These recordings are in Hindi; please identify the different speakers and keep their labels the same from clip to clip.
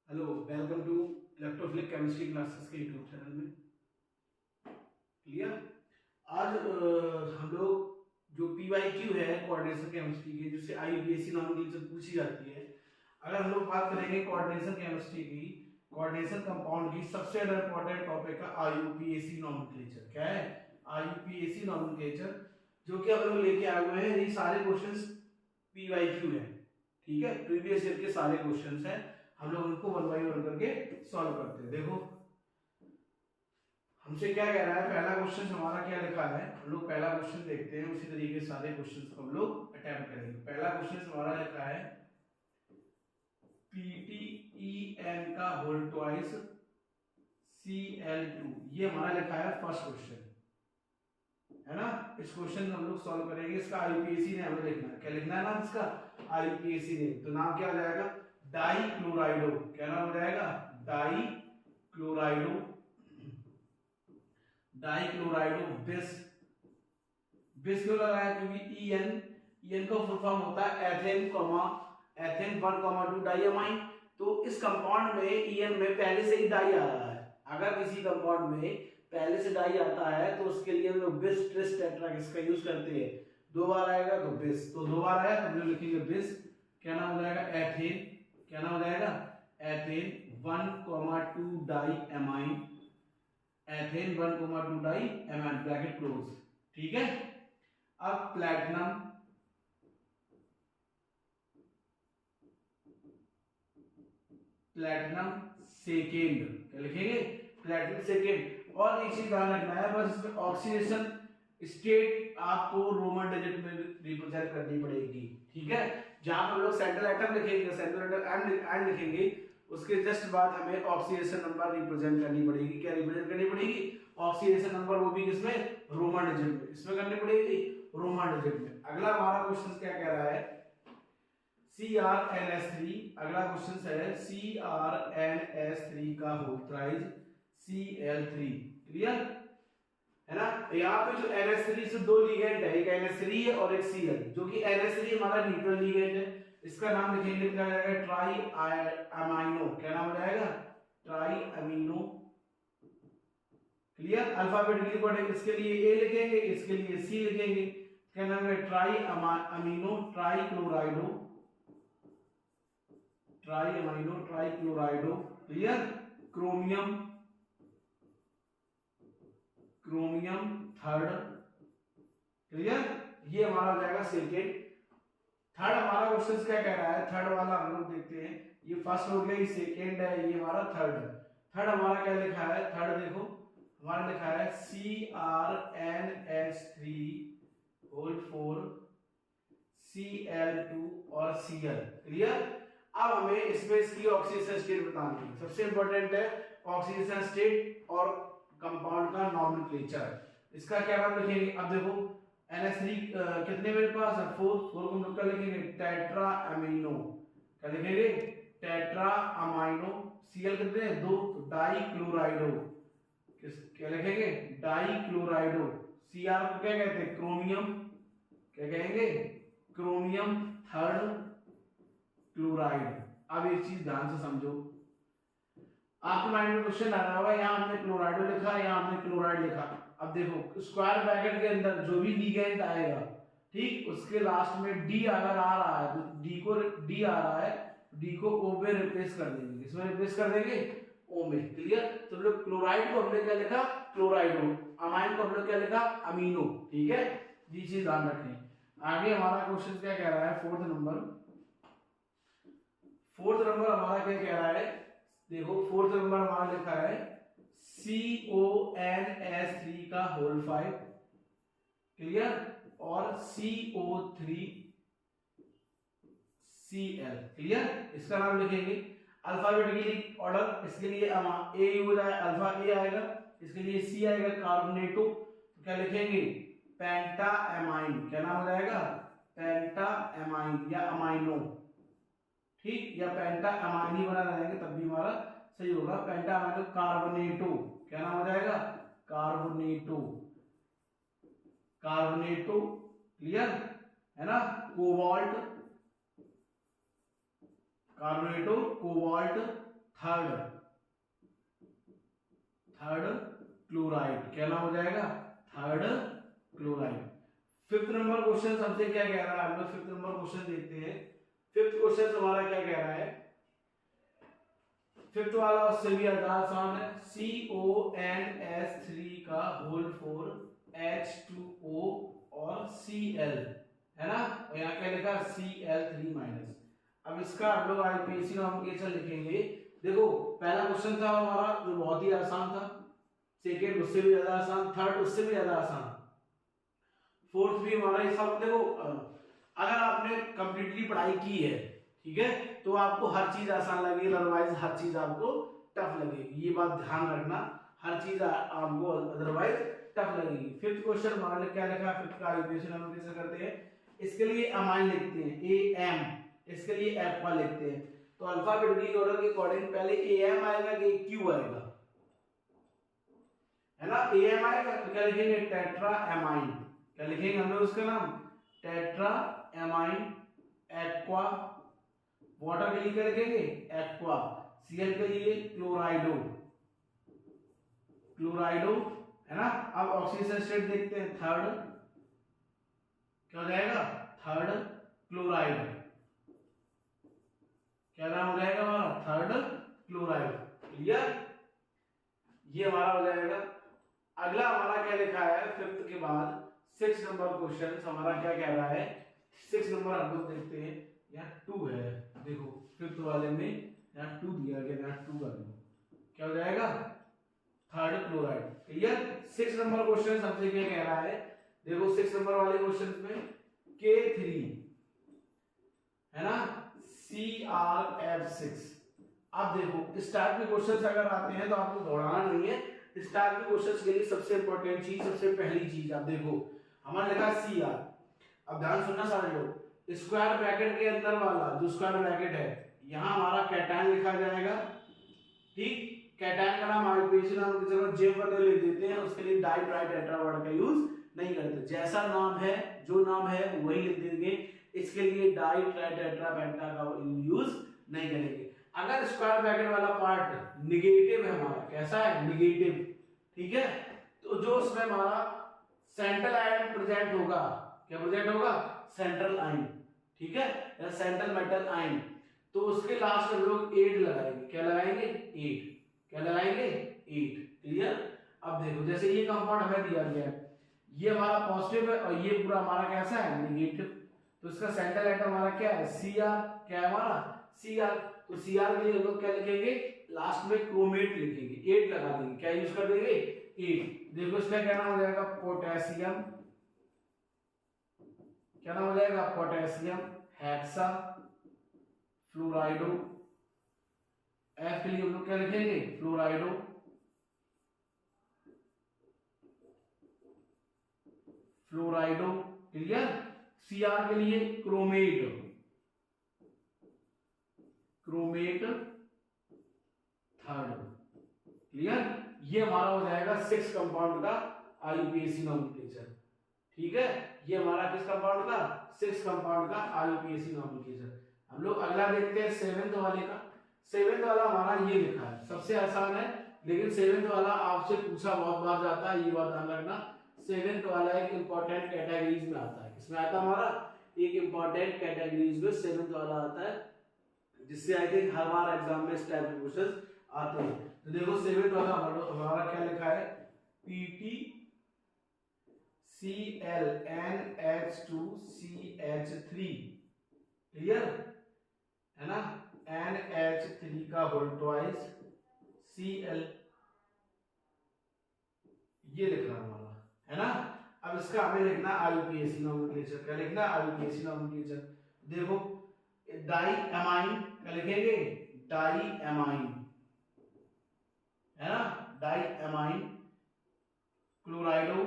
Speaker 1: Hello, welcome to electrophilic chemistry classes के यूट्यूब चैनल में। क्लियर। आज हम लोग जो पीवाईक्यू है कोऑर्डिनेशन केमिस्ट्री की, जिससे आईयूपीएसी नॉमिनोमेक्लेचर पूछी जाती है, अगर हम लोग बात करेंगे कोऑर्डिनेशन केमिस्ट्री की, कोऑर्डिनेशन कंपाउंड की, सबसे ज्यादा इंपॉर्टेंट टॉपिक है आईयूपीएसी नॉमिनोमेक्लेचर। क्या है? आईयूपीएसी नॉमिनोमेक्लेचर, जो कि हम लोग लेके आए हुए हैं। ये सारे क्वेश्चंस पीवाईक्यू है, ठीक है, प्रीवियस ईयर के सारे क्वेश्चंस हैं। हम लोग उनको वन बाई वन करके सॉल्व करते हैं। देखो हमसे क्या कह रहा है, पहला क्वेश्चन हमारा क्या लिखा है, हम लोग पहला क्वेश्चन देखते हैं, उसी तरीके से सारे क्वेश्चंस को हम लोग अटेम्प्ट करेंगे। पहला क्वेश्चन हमारा लिखा है PTEN का होल ट्वाइस Cl2, ये हमारा लिखा है फर्स्ट क्वेश्चन, है ना। इस क्वेश्चन को हम लोग सॉल्व करेंगे। इसका आईयूपीएसी ने हमें लिखना है, क्या लिखना है नाम इसका? आईयूपीएसी ने। तो नाम क्या हो जाएगा? डाई क्लोराइडो। क्या नाम हो जाएगा? डाई क्लोराइडो, डाई क्लोराइडो बिस। बिस क्यों लगाया? क्योंकि ईएन का फुल फॉर्म होता है एथेन एथेन 1,2 डाइअमाइन। तो इस कंपाउंड में ईएन में पहले से ही डाई आ रहा है। अगर किसी कंपाउंड में पहले से डाई आता है तो उसके लिए हम लोग बिस ट्रिस टेट्रा इसका यूज करते हैं। दो बार आएगा तो बिस, तो दो बार आया तो हम लोग लिखेंगे बिस। क्या नाम हो जाएगा? एथेन। क्या नाम हो जाएगा? Ethane 1,2 diamine, ethane 1,2 diamine, bracket close. ठीक है। अब प्लैटिनम, प्लैटिनम सेकेंड, क्या लिखेंगे? Platinum second. और एक चीज ध्यान रखना है, बस इसमें ऑक्सीडेशन स्टेट आपको रोमन डिजिट में रिप्रेजेंट करनी पड़ेगी। ठीक है। जहां हम लोग सेंट्रल एटम लिखेंगे, सेंट्रल एटम एंड लिखेंगे, उसके जस्ट बाद हमें ऑक्सीडेशन नंबर रिप्रेजेंट करनी पड़ेगी। क्या रिप्रेजेंट करनी पड़ेगी? ऑक्सीडेशन नंबर, वो भी किसमें? रोमन डिजिट में। इसमें करनी पड़ेगी रोमन डिजिट में। अगला हमारा क्वेश्चन क्या कह रहा है? CrNS3। अगला क्वेश्चन है CrNS3 का होल थ्राइस Cl3। क्लियर है ना। यहाँ पे जो NH3 से दो लिगेंड है, एक NH3 है और एक Cl, जो कि NH3 हमारा न्यूट्रल लिगेंड है। इसका नाम लिखेंगे, क्या जाएगा? Try amino. क्या नाम हो जाएगा? Try amino. क्लियर। अल्फाबेटिकली पढ़ेंगे, इसके लिए ए लिखेंगे, इसके लिए सी लिखेंगे। क्या नाम है? Tri amino tri chlorido, tri amino tri chlorido. Clear. Chromium, chromium third. Clear. ये हमारा हो जाएगा सेकेंड। थर्ड हमारा क्वेश्चन क्या कह रहा है? थर्ड वाला हम लोग देखते हैं। ये फर्स्ट हो गया, ये सेकेंड है, ये हमारा थर्ड है। थर्ड हमारा क्या लिखा है? थर्ड देखो हमारा लिखा है CrNS3 होल 4 Cl2 और Cl। क्लियर। अब हमें इसमें इसकी ऑक्सीडेशन स्टेट बतानी है। सबसे इंपॉर्टेंट है ऑक्सीडेशन स्टेट और कंपाउंड का नॉमेनक्लेचर। इसका क्या नाम लिखेंगे? अब देखो NH3 कितने मेरे पास है? 4 को हम लोग क्या लिखेंगे? Tetra amino. क्या लिखेंगे? Tetra amino. Cl कितने हैं? 2, तो डाई क्लोराइडो। क्या लिखेंगे? डाई क्लोराइडो। Cr को क्या कहते हैं? क्रोमियम। क्या कहेंगे? Chromium third chloride. अब एक चीज ध्यान से समझो, आपके माइंड में क्वेश्चन आ रहा होगा, यहाँ हमने क्लोराइडो लिखा, यहाँ हमने क्लोराइड लिखा। अब देखो स्क्वायर ब्रैकेट के अंदर जो भी लिगेंड आएगा, ठीक, उसके लास्ट में डी अगर आ रहा है तो डी आ रहा है, डी को ओ में रिप्लेस कर देंगे। इसमें रिप्लेस कर देंगे ओ में। क्लियर। तो लोग क्लोराइड को हमने क्या लिखा? क्लोराइडो। अमाइन को हमने क्या लिखा? अमीनो। ठीक है। ये चीज ध्यान रखें। आगे हमारा क्वेश्चन क्या कह रहा है? फोर्थ नंबर हमारा क्या कह रहा है? देखो फोर्थ नंबर हमारा लिखा है CONS3 का होल 5। क्लियर। और CO3Cl। क्लियर। इसका नाम लिखेंगे अल्फाबेटिकली ऑर्डर। इसके लिए ए यू अल्फा ए आएगा, इसके लिए सी आएगा कार्बोनेटो। तो क्या लिखेंगे? पेंटा एमाइन। क्या नाम हो जाएगा? पेंटा एमाइन या अमाइनो। ठीक, या पेंटा अमाइनी बना रहेंगे तब भी हमारा सही होगा। पेंटा अमाइनो कार्बोनेटो। क्या नाम हो जाएगा? कार्बोनेटो, कार्बोनेटो। क्लियर है ना। कोबाल्ट, कार्बोनेटो कोबाल्ट थर्ड क्लोराइड, क्या नाम हो जाएगा, third chloride. Fifth number question हमसे क्या कह रहा है, हम लोग फिफ्थ नंबर क्वेश्चन देखते हैं। फिफ्थ क्वेश्चन हमारा क्या कह रहा है, फिफ्थ वाला उससे भी आसान है, CONS3 का होल 4 H2O और Cl है ना, और यहाँ क्या लिखा Cl3 माइनस। अब इसका हम लोग आईपीएसी नॉमेनक्लेचर लिखेंगे। देखो पहला क्वेश्चन था हमारा जो बहुत ही आसान था, सेकेंड उससे भी ज्यादा आसान, थर्ड उससे भी ज्यादा आसान, फोर्थ भी हमारा ये सब। देखो अगर आपने कंप्लीटली पढ़ाई की है, ठीक है, तो आपको हर चीज आसान लगेगी, अदरवाइज हर चीज आपको टफ लगेगी, ये बात ध्यान रखना, हर चीज आपको अदरवाइज टफ लगेगी। फिफ्थ क्वेश्चन हमारा क्या लिखा है, फिफ्थ का आईपीएसी हम कैसे करते हैं, इसके लिए अमाइन लिखते हैं AM, इसके लिए एक्वा लिखते हैं। तो अल्फाबेटिकली ऑर्डर के अकॉर्डिंग पहले AM आएगा कि Q आएगा, है ना, AM आएगा तो क्या लिखेंगे, टेट्रा एमाइन, क्या लिखेंगे हम लोग उसका नाम, टेट्रा एमाइन एक्वा, वाटर के लिए क्या लिखेंगे, एक्वा, Cl के लिए क्लोराइडो, है ना। अब ऑक्सीजन स्टेट देखते हैं, थर्ड, क्या हो जाएगा, थर्ड क्लोराइड, क्या नाम हो जाएगा हमारा, थर्ड क्लोराइड, क्लियर, ये हमारा हो जाएगा। अगला हमारा क्या लिखा है, फिफ्थ के बाद सिक्स नंबर क्वेश्चन हमारा क्या कह रहा है, सिक्स नंबर हम लोग देखते हैं, यहाँ 2 है, देखो फिफ्थ वाले में यहाँ 2 दिया गया, यहाँ 2 कर दो, क्या हो जाएगा, third chloride, clear. Six number question हमसे क्या कह रहा है, देखो सिक्स नंबर वाले क्वेश्चन में K3 है ना, CrF6। अब देखो इस टाइप के क्वेश्चंस अगर आते हैं तो आपको दौड़ाना नहीं है, इस टाइप के क्वेश्चंस के लिए सबसे इंपॉर्टेंट चीज, सबसे पहली चीज, आप देखो हमारा लिखा Cr, अब ध्यान सुनना सारे लोग, स्क्वायर ब्रैकेट के अंदर वाला जो स्क्वायर ब्रैकेट है, यहां हमारा कैटायन लिखा जाएगा, ठीक, कैटायन का नाम आईपीएसी नाम की जगह जे पर लिख देते हैं, उसके लिए डाई ट्राई टेट्रा वर्ड का यूज नहीं करते, जैसा नाम है जो नाम है वही लिख देंगे, इसके लिए डाई ट्राई टेट्रा पेंटा का यूज नहीं करेंगे। अगर स्क्वायर ब्रैकेट वाला पार्ट निगेटिव है हमारा, कैसा है, निगेटिव, ठीक है, तो जो उसमें हमारा सेंट्रल आयन प्रेजेंट होगा, क्या प्रेजेंट होगा, सेंट्रल आयन, ठीक है, या सेंट्रल मेटल आयन, तो उसके लास्ट हम लोग 8 लगाएंगे, क्या लगाएंगे, 8, क्या लगाएंगे, 8, क्लियर। अब देखो जैसे ये कंपाउंड हमें दिया गया है, ये हमारा पॉजिटिव है और ये पूरा हमारा कैसा है, नेगेटिव, तो इसका सेंट्रल एटम हमारा क्या है, Cr, क्या है हमारा, Cr, तो Cr के लिए हम लोग क्या लिखेंगे, लास्ट में क्रोमेट लिखेंगे, 8 लगा देंगे, क्या यूज कर देंगे, 8। देखो इसका क्या नाम हो जाएगा, पोटेशियम, क्या नाम हो जाएगा, पोटेशियम हेक्सा फ्लोराइडो, F के लिए हम लोग क्या लिखेंगे, फ्लोराइडो, क्लियर। Cr के लिए क्रोमेट थर्ड, क्लियर। ये हमारा हो जाएगा 6 कंपाउंड का आईयूपीएसी नॉमेनक्लेचर, ठीक है, ये हमारा किस कंपाउंड का, 6 कंपाउंड का आईयूपीएसी नॉमेनक्लेचर। हम लोग अगला देखते हैं सेवेंथ वाले का। सेवेंथ वाला हमारा ये लिखा है, सबसे आसान है, लेकिन सेवेंथ वाला आपसे पूछा बहुत बार जाता है, ये बात ध्यान रखना। सेवेंथ वाला एक इंपॉर्टेंट कैटेगरीज में आता है, किसमें आता है हमारा, एक इंपॉर्टेंट कैटेगरीज में सेवेंथ वाला आता है, जिससे I think her bar exam में इस टाइप के क्वेश्चंस आते हैं। तो देखो सेवेंथ वाला हमारा क्या लिखा है, PT ClNH2CH3, क्लियर है ना, NH3 का होल ट्वाइस Cl, ये लिखना हमारा, है ना। अब इसका हमें लिखना आईयूपीएसी नॉमेनक्लेचर, क्या लिखना, आईयूपीएसी नॉमेनक्लेचर। देखो डाई एमाइन क्या लिखेंगे, डाई एमाइन, है ना, डाई एमाइन क्लोराइडो,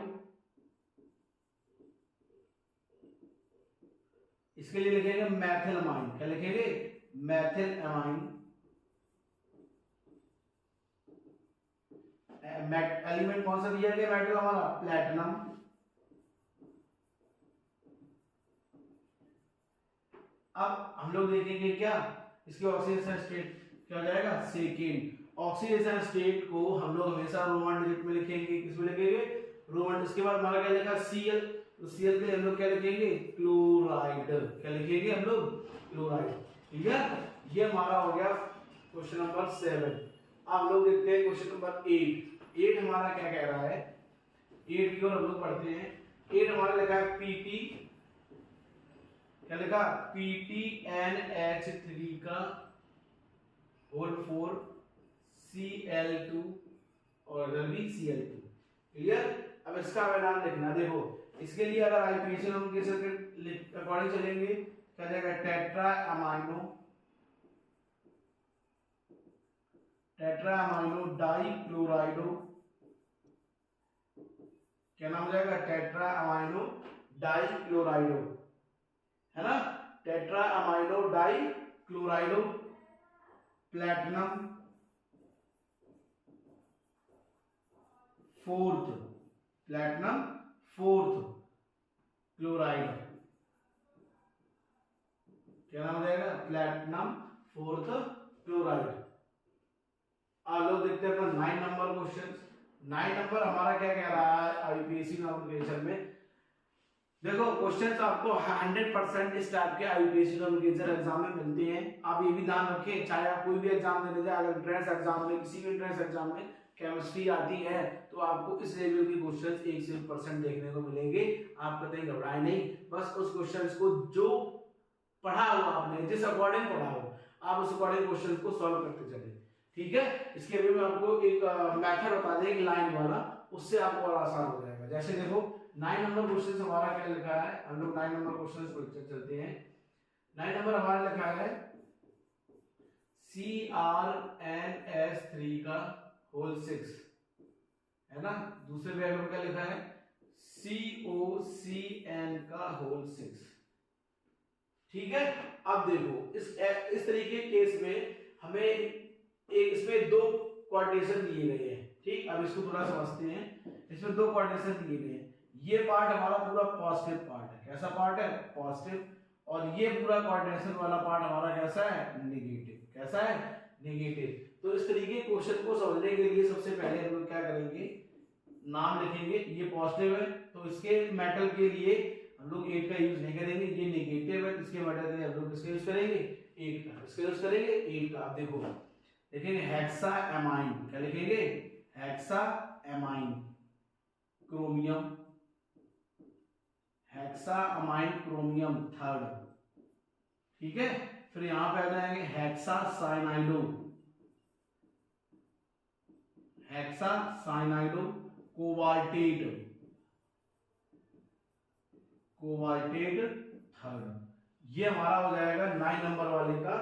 Speaker 1: इसके लिए लिखेंगे मैथिल अमाइन, क्या लिखेंगे, मैथिल अमाइन, एलिमेंट कौन सा दिया गया मेटल हमारा, प्लैटिनम, अब हम लोग देखेंगे क्या, इसके ऑक्सीजन स्टेट, क्या हो जाएगा सेकेंड। ऑक्सीडेशन स्टेट को हम लोग हमेशा रोमन डिजिट में लिखेंगे, किसमें लिखेंगे रोमन। इसके बाद हमारा क्या लिखा Cl, तो Cl के लिए हम लोग क्या लिखेंगे क्लोराइड, क्या लिखेंगे हम लोग क्लोराइड। ठीक है, ये हमारा हो गया क्वेश्चन नंबर 7। अब लोग देखते हैं क्वेश्चन नंबर 8। 8 हमारा क्या कह रहा है, 8 की ओर हम लोग पढ़ते हैं। 8 हमारा लिखा है Pt, क्या लिखा PtNH3 का होल 4 Cl2 और इधर भी Cl2। क्लियर। अब इसका परिणाम लिखना, देखो इसके लिए अगर आईपीएसी नोमेनक्लेचर के अकॉर्डिंग चलेंगे क्या जाएगा टेट्रा अमाइनो डाई क्लोराइडो, क्या नाम हो जाएगा टेट्रा अमाइनो डाई क्लोराइडो, है ना। Tetra amino di chlorido platinum 4th, platinum 4th chloride, क्या नाम हो जाएगा प्लैटिनम 4th क्लोराइड। आप लोग देखते हैं अपना 9 नंबर क्वेश्चन। 9 नंबर हमारा क्या कह रहा है आईपीएसी नोमेनक्लेचर में। देखो क्वेश्चन तो आपको 100% इस टाइप के आईपीएसी नोमेनक्लेचर एग्जाम में मिलते हैं। आप ये भी ध्यान रखें, चाहे आप कोई भी एग्जाम देने जाए, अगर एंट्रेंस एग्जाम में, किसी भी एंट्रेंस एग्जाम में केमिस्ट्री आती है तो आपको इस लेवल के क्वेश्चंस 1% देखने को मिलेंगे। आप कहीं घबराए नहीं, बस उस क्वेश्चंस को जो पढ़ा हो आपने, जिस अकॉर्डिंग पढ़ा हो, आप उस अकॉर्डिंग क्वेश्चन को सॉल्व करते चले। ठीक है, इसके लिए मैं आपको एक मेथड बता दें, एक लाइन वाला, उससे आपको और आसान हो जाएगा। जैसे देखो 9 नंबर क्वेश्चन हमारा क्या लिखा है, हम लोग 9 नंबर क्वेश्चन पर चलते हैं। 9 नंबर हमारा लिखा है CrNH3 का होल 6, है ना। दूसरे पेज में क्या लिखा है COCN का होल 6। ठीक है, अब देखो इस तरीके के केस में हमें एक इसमें 2 कोऑर्डिनेशन दिए गए हैं। ठीक, अब इसको थोड़ा समझते हैं। इसमें 2 कोऑर्डिनेशन दिए गए हैं। ये पार्ट हमारा पूरा पॉजिटिव पार्ट है, कैसा पार्ट है पॉजिटिव, और ये पूरा कोऑर्डिनेशन वाला पार्ट हमारा कैसा है नेगेटिव, कैसा है नेगेटिव। तो इस तरीके के क्वेश्चन को समझने के लिए सबसे पहले हम लोग क्या करेंगे, नाम लिखेंगे। ये पॉजिटिव है तो इसके मेटल के लिए हम लोग 8 का यूज नहीं करेंगे, ये नेगेटिव है तो इसके मेटल के लिए हम लोग किसका यूज करेंगे 8 का, इसका यूज करेंगे 8 का। आप देखो लिखेंगे हेक्सा एमाइन, क्या लिखेंगे hexa amine chromium, hexa amine chromium 3rd। ठीक है, फिर यहां पे आ जाएंगे hexa cyanido, hexa cyanido cobaltate, cobaltate 3rd। ये हमारा हो जाएगा 9 नंबर वाले का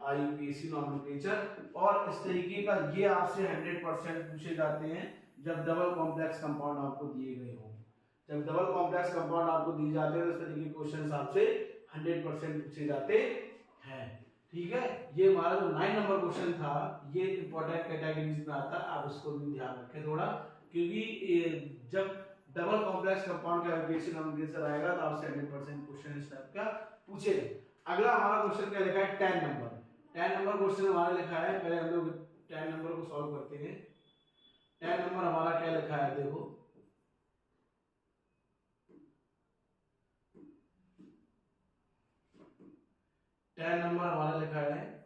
Speaker 1: आईपीएसी नोमेनक्लेचर। और इस तरीके का ये आपसे 100% पूछे जाते हैं जब डबल कॉम्प्लेक्स कंपाउंड आपको दिए गए हो। जब डबल कॉम्प्लेक्स कंपाउंड आपको दिए जाते हैं तो इस तरीके के क्वेश्चंस आपसे 100% पूछे जाते हैं। ठीक है, ये हमारा जो 9 नंबर क्वेश्चन था ये इंपॉर्टेंट कैटेगरीज में आता है, आप इसको भी ध्यान रखें थोड़ा, क्योंकि जब डबल कॉम्प्लेक्स कंपाउंड का आईपीएसी नोमेनक्लेचर आएगा तो आपसे 100% क्वेश्चन इस टाइप का पूछेगा। अगला हमारा क्वेश्चन क्या लिखा है 10 नंबर। 10 नंबर क्वेश्चन हमारा लिखा है, पहले हम लोग 10 नंबर को सॉल्व करते हैं। 10 नंबर हमारा क्या लिखा है देखो, टेन नंबर हमारा लिखा है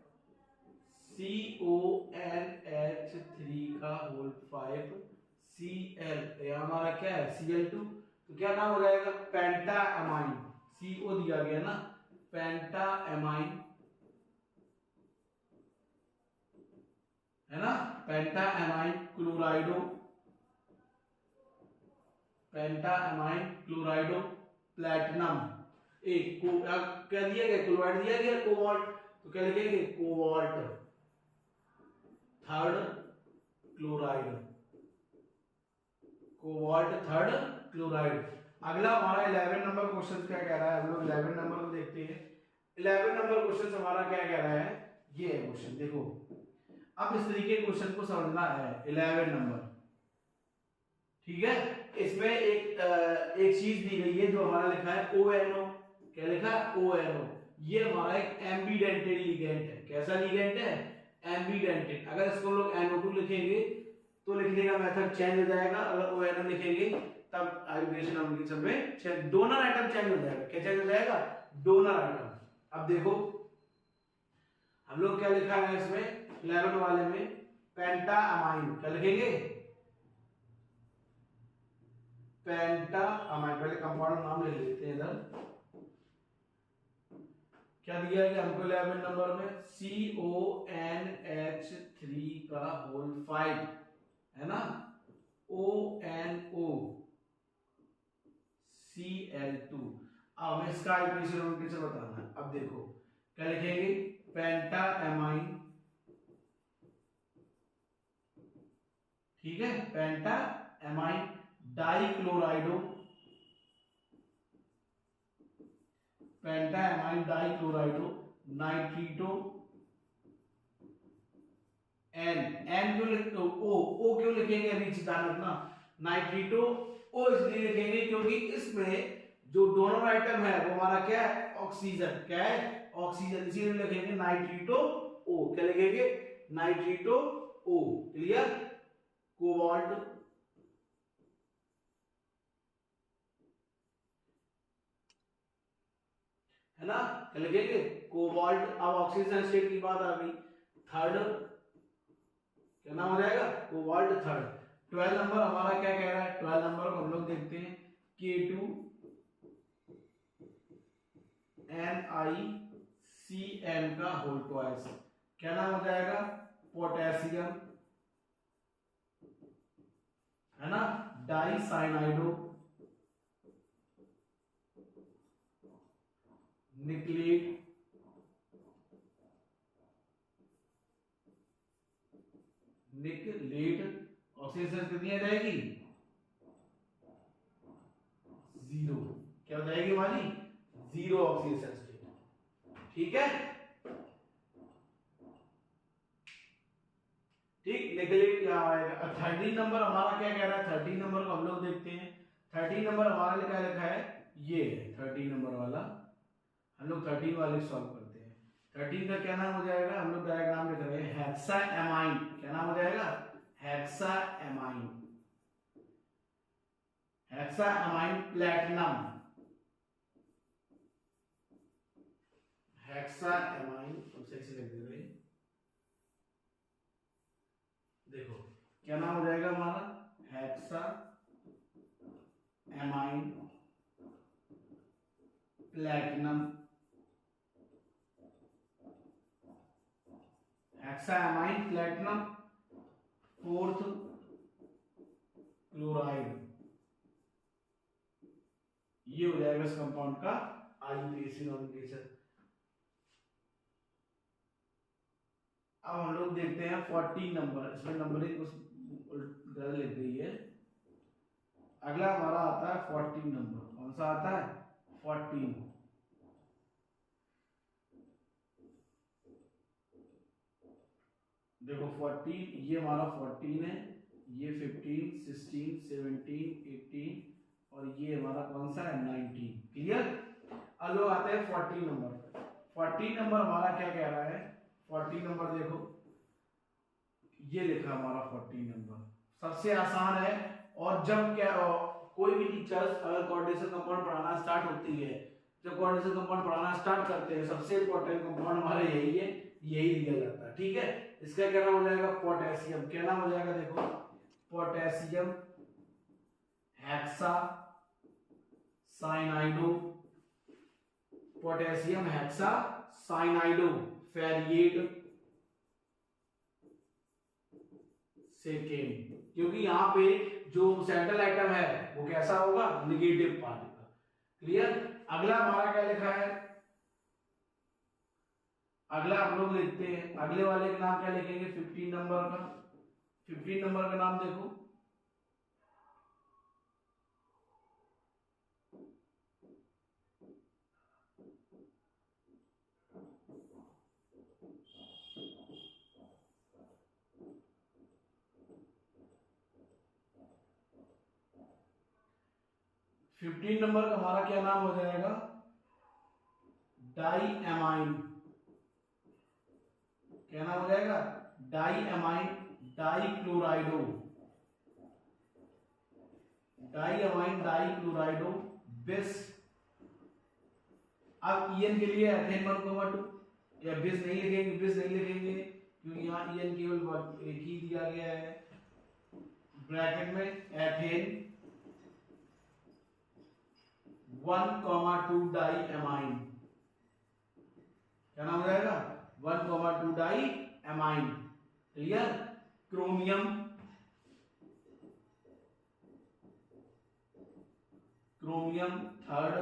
Speaker 1: CONH3 का होल 5 Cl, हमारा क्या है Cl2, तो क्या नाम हो जाएगा पेंटा एमाइन, CO दिया गया ना, पेंटा एमाइन, है ना, पेंटा एमाइन क्लोराइडो, पेंटा एमाइन क्लोराइडो प्लैटिनम। एक को क्या दिया गया क्लोराइड दिया गया कोबाल्ट, तो क्या लिखेंगे cobalt 3rd chloride, cobalt 3rd chloride. अगला हमारा 11 नंबर क्वेश्चन क्या कह रहा है, हम लोग 11 नंबर को देखते हैं। 11 नंबर क्वेश्चन हमारा क्या कह रहा है, ये है क्वेश्चन देखो। अब इस तरीके के क्वेश्चन को समझना है 11 नंबर। ठीक है, इसमें एक चीज दी गई है जो हमारा लिखा है ONO, क्या लिखा है ONO। ये हमारा एक एम्बिडेंटेड लिगेंड है, कैसा लिगेंड है एम्बीडेंटेड। अगर इसको हम लोग NO2 लिखेंगे तो लिखने का मेथड चेंज हो जाएगा, अगर ONO लिखेंगे तब बेस नोमेनक्लेचर में डोनर आइटम चेंज हो जाएगा। क्या चेंज हो जाएगा? Donor atom. अब देखो हम लोग क्या लिखा है इसमें 11 वाले में, पेंटामाइन। क्या लिखेंगे? पेंटामाइन। पहले कंपाउंड नाम लिख लेते हैं इधर। क्या दिया है हमको 11 नंबर में? CONH3 का होल 5 है ना, ONO Cl2। अब हमें इसका आईपीसी नोमेनक्लेचर बताना है। अब देखो क्या लिखेंगे? पेंटामाइन, ठीक है, पेंटामाइन डाइक्लोराइडो, पेंटामाइन डाइक्लोराइडो नाइट्रीटो एन क्यों लिखते हो? ओ क्यों लिखेंगे? अभी ध्यान रखना, नाइट्रीटो ओ इसलिए लिखेंगे क्योंकि इसमें जो डोनर आइटम है वो हमारा क्या है? ऑक्सीजन। क्या है? ऑक्सीजन। इसीलिए लिखेंगे नाइट्रीटो ओ। क्या लिखेंगे? नाइट्रीटो ओ। क्लियर? कोबाल्ट, है ना, क्या लिखेंगे? कोबाल्ट। अब ऑक्सीजन स्टेट की बात आ गई, थर्ड क्या नाम हो जाएगा? Cobalt third. 12 नंबर हमारा क्या कह रहा है? 12 नंबर को हम लोग देखते हैं, K2NiCN का होल ट्वाइस। क्या नाम हो जाएगा? पोटेशियम, है ना, डाइसाइनाइडो निकलेट, ऑक्सीजन कितनी आ जाएगी? 0। क्या हो जाएगी हमारी? 0 ऑक्सीजन स्टेट। ठीक है, ठीक। निकलेट यहाँ आएगा। 13 नंबर हमारा क्या कह रहा है? 13 नंबर को हम लोग देखते हैं। 13 नंबर हमारा लिखा है ये है 13 नंबर वाला। हम लोग 13 वाले सॉल्व करते हैं। 13 का क्या नाम हो जाएगा? हम लोग डायग्राम लिख रहे हैं, हेक्साएमाइन। क्या नाम हो जाएगा? हेक्साएमाइन, हेक्साएमाइन प्लैटिनम, हेक्साएमाइन। हम सही से लिख दे रहे हैं। देखो क्या नाम हो जाएगा हमारा? हेक्साएमाइन प्लैटिनम, हेक्साएमाइन प्लैटिनम फोर्थ क्लोराइड। ये हो जाएगा इस कंपाउंड का आईयूपीएसी नोमेनक्लेचर। अब हम लोग देखते हैं 14 नंबर। इसमें नंबरिंग कुछ गलत लिख गई है। अगला हमारा आता है 14 नंबर। कौन सा आता है? 14। देखो 14, ये हमारा 14 है, ये 15, 16, 17, 18 और ये हमारा कौन सा है? 19। क्लियर? अब लोग आते हैं 14 नंबर। 14 नंबर हमारा क्या कह रहा है? 14 नंबर देखो ये लिखा हमारा 14 नंबर सबसे आसान है। और जब क्या कोई भी टीचर्स अगर कोऑर्डिनेशन कंपाउंड पढ़ाना स्टार्ट होती है, जब कोऑर्डिनेशन कंपाउंड पढ़ाना स्टार्ट करते हैं, सबसे इंपॉर्टेंट कंपाउंड हमारा यही है, यही दिया जाता है। ठीक है, इसका क्या नाम हो जाएगा? पोटेशियम। क्या नाम हो जाएगा? देखो potassium hexa cyanido, potassium hexa cyanido ferrate second. क्योंकि यहाँ पे जो सेंट्रल आइटम है वो कैसा होगा? Negative particle. क्लियर? अगला हमारा क्या लिखा है? अगला हम लोग लिखते हैं, अगले वाले का नाम क्या लिखेंगे? 15 नंबर का। 15 नंबर का नाम देखो, फिफ्टीन नंबर का हमारा क्या नाम हो जाएगा? डाईएमाइन। क्या नाम हो जाएगा, डाईएमाइन डाईक्लोराइडो, डाईएमाइन डाईक्लोराइडो बिस। अब ईएन के लिए एथेन 1,2 या बिस नहीं लिखेंगे, बिस नहीं लिखेंगे क्योंकि यहाँ ईएन केवल एक ही दिया गया है, ब्रैकेट में एथेन 1,2 डाईएमाइन, क्या नाम हो जाएगा, 1,2 diamine. Clear. Chromium, chromium 3rd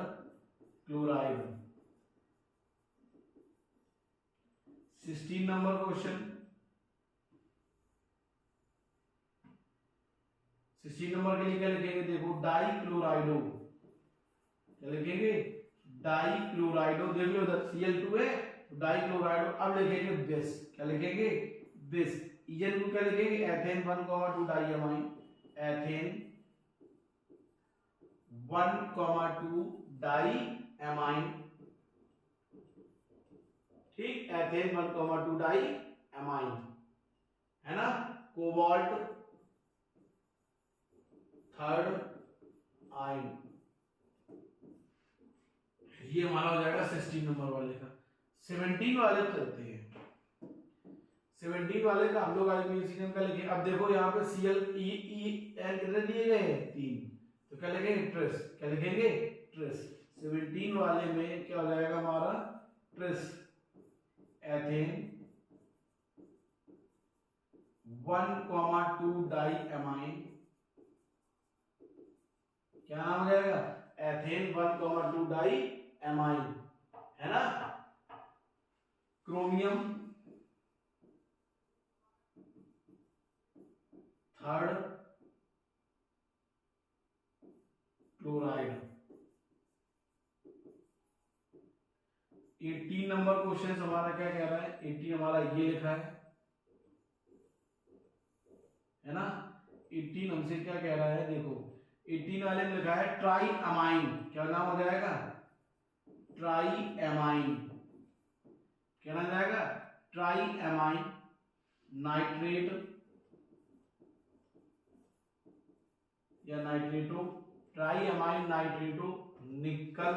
Speaker 1: chloride. 16 number question, 16 number के लिए क्या लिखेंगे, देखो डाईक्लोराइडो, क्या लिखेंगे, डाईक्लोराइडो, देख लो इधर Cl2 है तो डाईक्लोराइडो। अब लिखेंगे बिस, क्या लिखेंगे, बिस। ईएन को क्या लिखेंगे, एथेन 1,2 डाईएमाइन, एथेन 1,2 डाईएमाइन, ठीक, एथेन 1,2 डाईएमाइन, है ना। कोबाल्ट 3rd आयन, ये हमारा हो जाएगा 16 नंबर वाले का। 17 वाले पे चलते हैं। 17 वाले का हम लोग आईपीएसी का लिखें। अब देखो यहाँ पे Cl E E N कितने दिए गए हैं, 3, तो क्या लिखेंगे, ट्रेस, क्या लिखेंगे, ट्रेस। 17 वाले में क्या हो जाएगा हमारा, ट्रेस, एथेन 1,2 डाईएमाइन, क्या नाम हो जाएगा, एथेन 1,2 डाईएमाइन, है ना। Chromium 3rd chloride. 18 number question हमारा क्या कह रहा है, 18 हमारा ये लिखा है ना। 18 हमसे क्या कह रहा है, देखो 18 वाले में लिखा है ट्राईएमाइन, क्या नाम हो जाएगा, ट्राईएमाइन, क्या नाम जाएगा, ट्राईएमाइन नाइट्रेट या नाइट्रेटो, ट्राईएमाइन नाइट्रेटो निकल,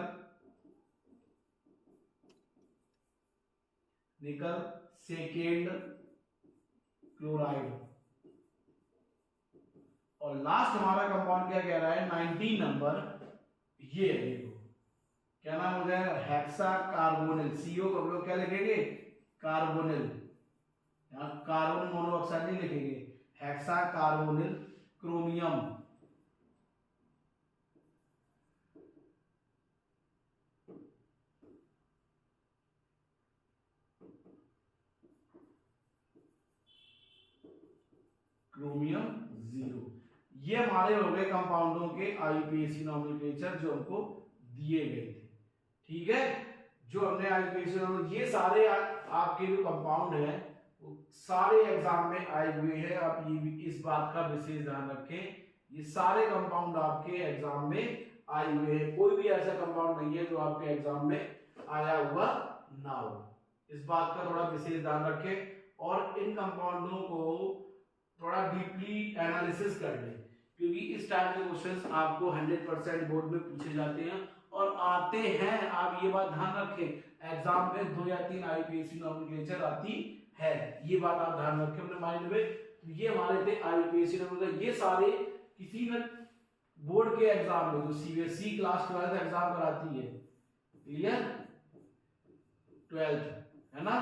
Speaker 1: निकल सेकेंड क्लोराइड। और लास्ट हमारा कंपाउंड क्या कह रहा है, 19 नंबर, ये देखो क्या नाम हो जाएगा, हेक्सा कार्बोनिल। CO को हम लोग क्या लिखेंगे, कार्बोनिल, यहाँ कार्बन मोनोऑक्साइड नहीं लिखेंगे, हेक्सा कार्बोनिल क्रोमियम, क्रोमियम 0। ये हमारे हो गए कंपाउंडों के आईयूपीएसी नॉमेनक्लेचर जो हमको दिए गए थे, ठीक है। जो हमने आईयूपीएसी, ये सारे आपके जो कंपाउंड है वो सारे एग्जाम में आए हुए हैं। आप ये भी इस बात का विशेष ध्यान रखें, ये सारे कंपाउंड आपके एग्जाम में आए हुए हैं। कोई भी ऐसा कंपाउंड नहीं है जो आपके एग्जाम में आया हुआ ना हो, इस बात का थोड़ा विशेष ध्यान रखें। और इन कंपाउंडों को थोड़ा डीपली एनालिसिस कर लें, क्योंकि इस टाइप के क्वेश्चंस आपको 100% बोर्ड में पूछे जाते हैं और आते हैं। आप ये बात ध्यान रखें, एग्जाम में 2 या 3 आईयूपीएसी नॉमेनक्लेचर आती है, ये बात आप ध्यान रखें अपने माइंड में। ये हमारे थे आईयूपीएसी नॉमेनक्लेचर, ये सारे किसी न बोर्ड के एग्जाम में जो सीबीएसई क्लास 12 एग्जाम कराती है, क्लियर, 12th, है ना।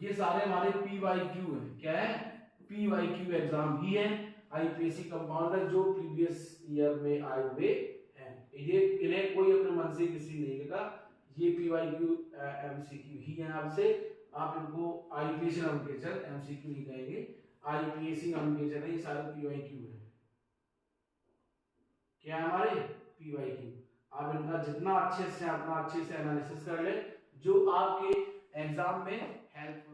Speaker 1: ये सारे हमारे पीवाईक्यू है, क्या है, पीवाईक्यू एग्जाम ही है। आईपीएसी कंपाउंडर जो प्रीवियस ईयर में आए हुए हैं, ये इन्हें कोई अपने मन से किसी नहीं लिखा, ये पीवाईक्यू एमसीक्यू ही है। आपसे आप इनको आईपीएसी नॉमेनक्लेचर एमसीक्यू नहीं कहेंगे, आईपीएसी नॉमेनक्लेचर है, ये सारे पीवाईक्यू है। क्या है हमारे पीवाईक्यू। आप इनका जितना अच्छे से अपना अच्छे से एनालिसिस कर ले, जो आपके एग्जाम में हेल्प